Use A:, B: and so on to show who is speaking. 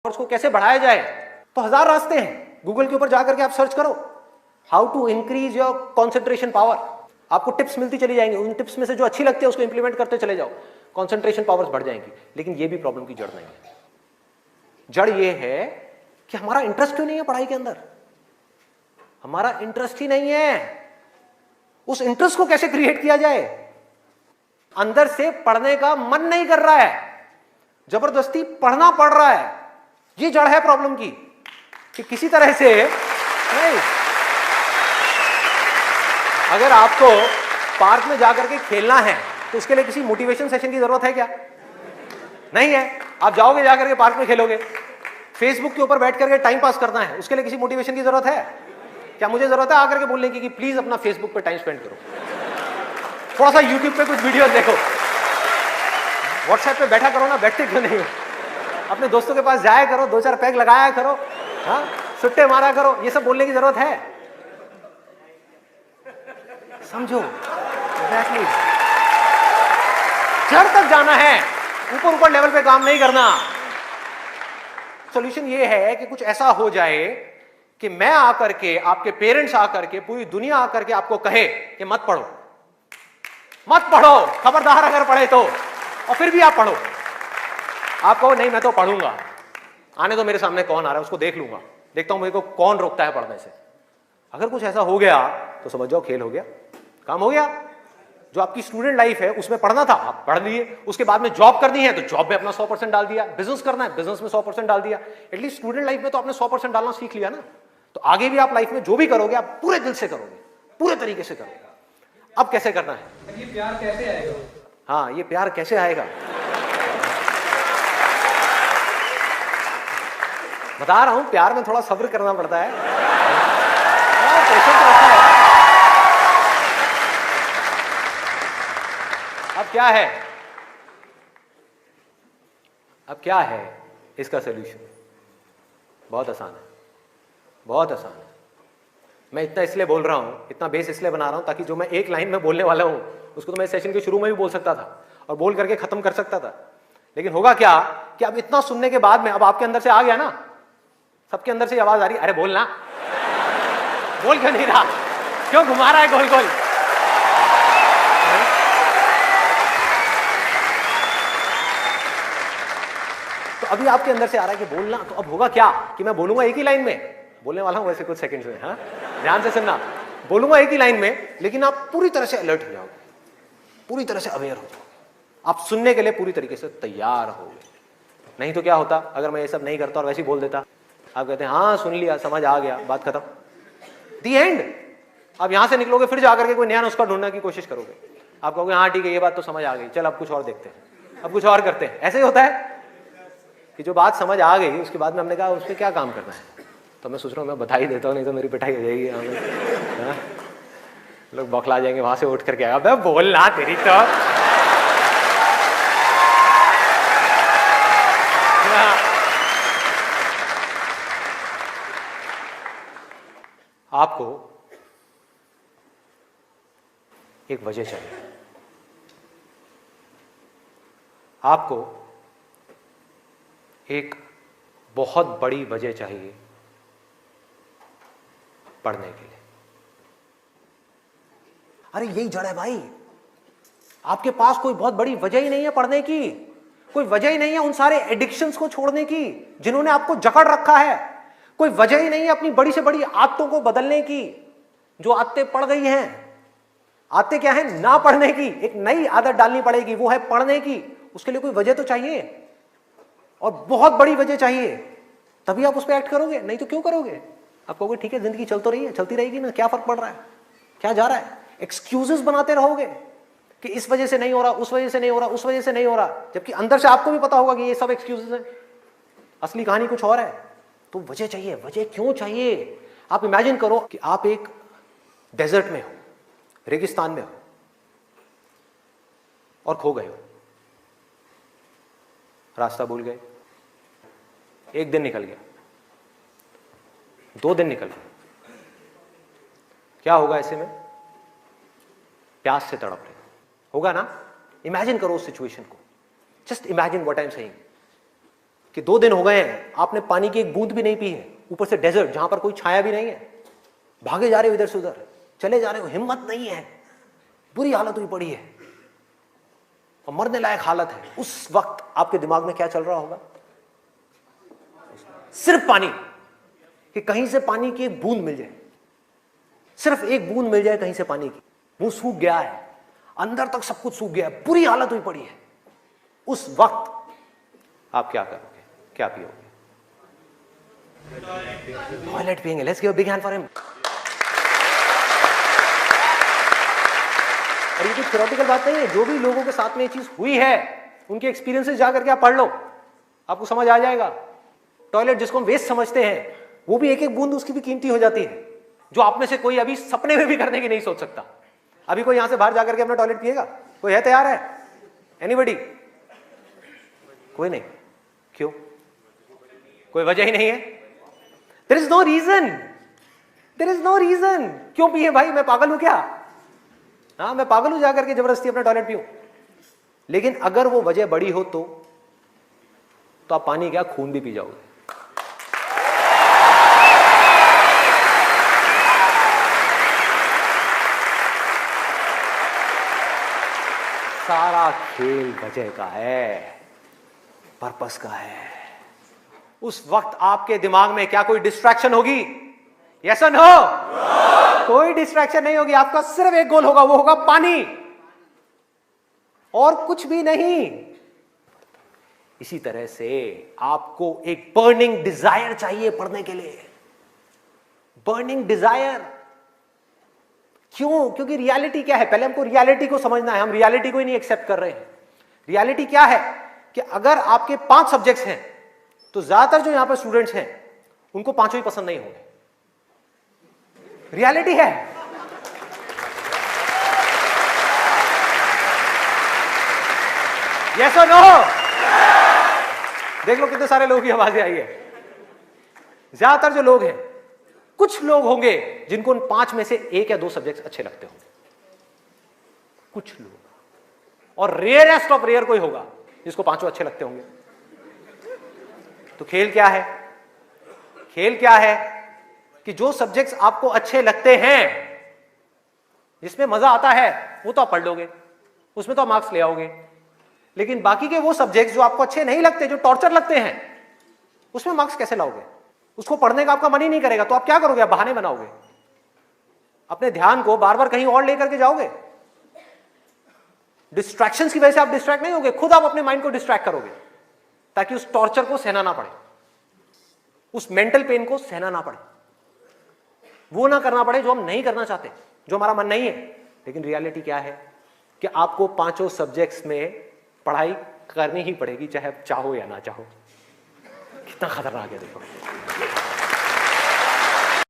A: उसको कैसे बढ़ाया जाए, तो हजार रास्ते हैं। गूगल के ऊपर जाकर के आप सर्च करो how to increase your concentration power, आपको टिप्स मिलती चली जाएंगी। उन टिप्स में से जो अच्छी लगती है उसको इंप्लीमेंट करते चले जाओ, कॉन्सेंट्रेशन पावर्स बढ़ जाएंगी। लेकिन ये भी प्रॉब्लम की जड़ नहीं है। जड़ ये है कि हमारा इंटरेस्ट क्यों नहीं है पढ़ाई के अंदर, हमारा इंटरेस्ट ही नहीं है। उस इंटरेस्ट को कैसे क्रिएट किया जाए, अंदर से पढ़ने का मन नहीं कर रहा है, जबरदस्ती पढ़ना पड़ रहा है। ये जड़ है प्रॉब्लम की, कि किसी तरह से नहीं। अगर आपको पार्क में जाकर के खेलना है तो उसके लिए किसी मोटिवेशन सेशन की जरूरत है क्या? नहीं है। आप जाओगे जाकर के पार्क में खेलोगे। फेसबुक के ऊपर बैठ करके टाइम पास करना है, उसके लिए किसी मोटिवेशन की जरूरत है क्या? मुझे जरूरत है आकर के बोलने की कि प्लीज अपना फेसबुक पे टाइम स्पेंड करो, थोड़ा सा यूट्यूब पे कुछ वीडियो देखो, व्हाट्सएप पे बैठा करो ना, बैठते क्यों नहीं हो? अपने दोस्तों के पास जाया करो, 2-4 पैग लगाया करो, हाँ, सुट्टे मारा करो। ये सब बोलने की जरूरत है? समझो एग्जैक्टली, जड़ तक जाना है, ऊपर ऊपर लेवल पे काम नहीं करना। सॉल्यूशन ये है कि कुछ ऐसा हो जाए कि मैं आकर के, आपके पेरेंट्स आकर के, पूरी दुनिया आकर के आपको कहे कि मत पढ़ो, मत पढ़ो, खबरदार अगर पढ़े तो, और फिर भी आप पढ़ो। आप कहो नहीं मैं तो पढ़ूंगा, आने दो मेरे सामने कौन आ रहा है उसको देख लूंगा, देखता हूं मेरे को कौन रोकता है पढ़ने से। अगर कुछ ऐसा हो गया तो समझ जाओ खेल हो गया, काम हो गया। जो आपकी स्टूडेंट लाइफ है उसमें पढ़ना था आप पढ़ लिए, उसके बाद में जॉब करनी है तो जॉब में अपना 100% डाल दिया, बिजनेस करना है बिजनेस में 100% डाल दिया। एटलीस्ट स्टूडेंट लाइफ में तो आपने 100% डालना सीख लिया ना, तो आगे भी आप लाइफ में जो भी करोगे आप पूरे दिल से करोगे, पूरे तरीके से करोगे। अब कैसे करना है?
B: ये प्यार कैसे आएगा?
A: हाँ, ये प्यार कैसे आएगा बता रहा हूं, प्यार में थोड़ा सब्र करना पड़ता है, पेशेंस रखना है। अब क्या है, अब क्या है इसका सलूशन? बहुत आसान है, बहुत आसान है। मैं इतना इसलिए बोल रहा हूं, इतना बेस इसलिए बना रहा हूं ताकि जो मैं एक लाइन में बोलने वाला हूं उसको तो मैं सेशन के शुरू में भी बोल सकता था और बोल करके खत्म कर सकता था। लेकिन होगा क्या कि अब इतना सुनने के बाद में अब आपके अंदर से आ गया ना, सबके अंदर से आवाज आ रही, अरे बोलना, बोल क्यों नहीं रहा, क्यों घुमा रहा है गोल गोल? तो अभी आपके अंदर से आ रहा है कि बोलना, तो अब होगा क्या कि मैं बोलूंगा एक ही लाइन में, बोलने वाला हूं वैसे कुछ सेकंड्स में, हाँ ध्यान से सुनना, बोलूंगा एक ही लाइन में, लेकिन आप पूरी तरह से अलर्ट हो जाओगे, पूरी तरह से अवेयर हो जाओगे, आप सुनने के लिए पूरी तरीके से तैयार होगे। नहीं तो क्या होता अगर मैं ये सब नहीं करता और वैसे ही बोल देता, आप कहते हैं हाँ सुन लिया, समझ आ गया, बात खत्म, दी एंड। अब यहां से निकलोगे फिर जाकर के कोई नया नुस्खा ढूंढने की कोशिश करोगे, आप कहोगे हाँ ठीक है ये बात तो समझ आ गई, चल अब कुछ और देखते हैं, अब कुछ और करते हैं। ऐसे ही होता है कि जो बात समझ आ गई उसके बाद में हमने कहा उस पर क्या काम करना है, तो मैं सोच रहा हूँ मैं बधाई देता हूँ, नहीं तो मेरी पिटाई हो जाएगी, लोग बौखला जाएंगे वहां से उठ करके, अबे बोलना तेरी तो। आपको एक वजह चाहिए, आपको एक बहुत बड़ी वजह चाहिए पढ़ने के लिए। अरे यही जड़ है भाई, आपके पास कोई बहुत बड़ी वजह ही नहीं है पढ़ने की, कोई वजह ही नहीं है उन सारे एडिक्शंस को छोड़ने की जिन्होंने आपको जकड़ रखा है, कोई वजह ही नहीं है अपनी बड़ी से बड़ी आदतों को बदलने की, जो आदतें पड़ गई हैं। आदतें क्या है? ना पढ़ने की, एक नई आदत डालनी पड़ेगी, वो है पढ़ने की। उसके लिए कोई वजह तो चाहिए, और बहुत बड़ी वजह चाहिए, तभी आप उस पर एक्ट करोगे, नहीं तो क्यों करोगे? आप कहोगे ठीक है जिंदगी चल तो रही है, चलती रहेगी ना, क्या फर्क पड़ रहा है, क्या जा रहा है? एक्सक्यूजेस बनाते रहोगे कि इस वजह से नहीं हो रहा, उस वजह से नहीं हो रहा, उस वजह से नहीं हो रहा, जबकि अंदर से आपको भी पता होगा कि ये सब एक्सक्यूजेस हैं, असली कहानी कुछ और है। तो वजह चाहिए। वजह क्यों चाहिए? आप इमेजिन करो कि आप एक डेजर्ट में हो, रेगिस्तान में हो और खो गए हो, रास्ता भूल गए, एक दिन निकल गया, 2 दिन निकल गए, क्या होगा ऐसे में? प्यास से तड़प रहे होगा ना? इमेजिन करो उस सिचुएशन को, just imagine what I am saying. कि 2 दिन हो गए हैं आपने पानी की एक बूंद भी नहीं पी है, ऊपर से डेजर्ट जहां पर कोई छाया भी नहीं है, भागे जा रहे हो इधर से उधर, चले जा रहे हो, हिम्मत नहीं है, बुरी हालत हुई पड़ी है और मरने लायक हालत है। उस वक्त आपके दिमाग में क्या चल रहा होगा? सिर्फ पानी, कि कहीं से पानी की एक बूंद मिल जाए, सिर्फ एक बूंद मिल जाए कहीं से पानी की। मुंह सूख गया है, अंदर तक सब कुछ सूख गया है, बुरी हालत हुई पड़ी है। उस वक्त आप क्या करोगे, क्या पियोगे? टॉयलेट पिएंगे। Let's give a big hand for him. और ये कुछ थ्योरेटिकल बात नहीं है, जो भी लोगों के साथ में ये चीज हुई है उनके एक्सपीरियंसेस जाकर के आप पढ़ लो, आपको समझ आ जाएगा। टॉयलेट जिसको हम वेस्ट समझते हैं, वो भी एक एक बूंद उसकी भी कीमती हो जाती है, जो आप में से कोई अभी सपने में भी करने की नहीं सोच सकता। अभी कोई यहां से बाहर जाकर के अपना टॉयलेट पिएगा? कोई है तैयार है? एनीबडी? कोई नहीं। क्यों? कोई वजह ही नहीं है। There is no reason, there is no reason. क्यों पिए भाई? मैं पागल हूं क्या? हाँ, मैं पागल हूं जाकर के जबरदस्ती अपना टॉयलेट पीऊं? लेकिन अगर वो वजह बड़ी हो तो आप पानी क्या, खून भी पी जाओगे। सारा खेल वजह का है, पर्पस का है। उस वक्त आपके दिमाग में क्या कोई डिस्ट्रैक्शन होगी? यस और नो? कोई डिस्ट्रैक्शन नहीं होगी। आपका सिर्फ एक गोल होगा, वो होगा पानी, और कुछ भी नहीं। इसी तरह से आपको एक बर्निंग डिजायर चाहिए पढ़ने के लिए। बर्निंग डिजायर क्यों? क्योंकि रियलिटी क्या है? पहले हमको रियलिटी को समझना है। हम रियलिटी को ही नहीं एक्सेप्ट कर रहे हैं। रियलिटी क्या है कि अगर आपके 5 सब्जेक्ट्स हैं तो ज्यादातर जो यहां पर स्टूडेंट्स हैं उनको 5 ही पसंद नहीं होंगे। रियलिटी है। यस और नो? देख लो कितने सारे लोगों की आवाजें आई है। ज्यादातर जो लोग हैं, कुछ लोग होंगे जिनको उन 5 में से 1 या 2 सब्जेक्ट अच्छे लगते होंगे, कुछ लोग, और रेयरेस्ट ऑफ रेयर कोई होगा जिसको 5 अच्छे लगते होंगे। तो खेल क्या है? खेल क्या है कि जो सब्जेक्ट्स आपको अच्छे लगते हैं, जिसमें मजा आता है, वो तो आप पढ़ लोगे, उसमें तो आप मार्क्स ले आओगे। लेकिन बाकी के वो सब्जेक्ट्स जो आपको अच्छे नहीं लगते, जो टॉर्चर लगते हैं, उसमें मार्क्स कैसे लाओगे? उसको पढ़ने का आपका मन ही नहीं करेगा, तो आप क्या करोगे? आप बहाने बनाओगे, अपने ध्यान को बार बार कहीं और लेकर के जाओगे। डिस्ट्रैक्शंस की वजह से आप डिस्ट्रैक्ट नहीं होगे, खुद आप अपने माइंड को डिस्ट्रैक्ट करोगे, ताकि उस टॉर्चर को सहना ना पड़े, उस मेंटल पेन को सहना ना पड़े, वो ना करना पड़े जो हम नहीं करना चाहते, जो हमारा मन नहीं है। लेकिन रियलिटी क्या है कि आपको 5 सब्जेक्ट्स में पढ़ाई करनी ही पड़ेगी, चाहे आप चाहो या ना चाहो। कितना खतरनाक है देखो।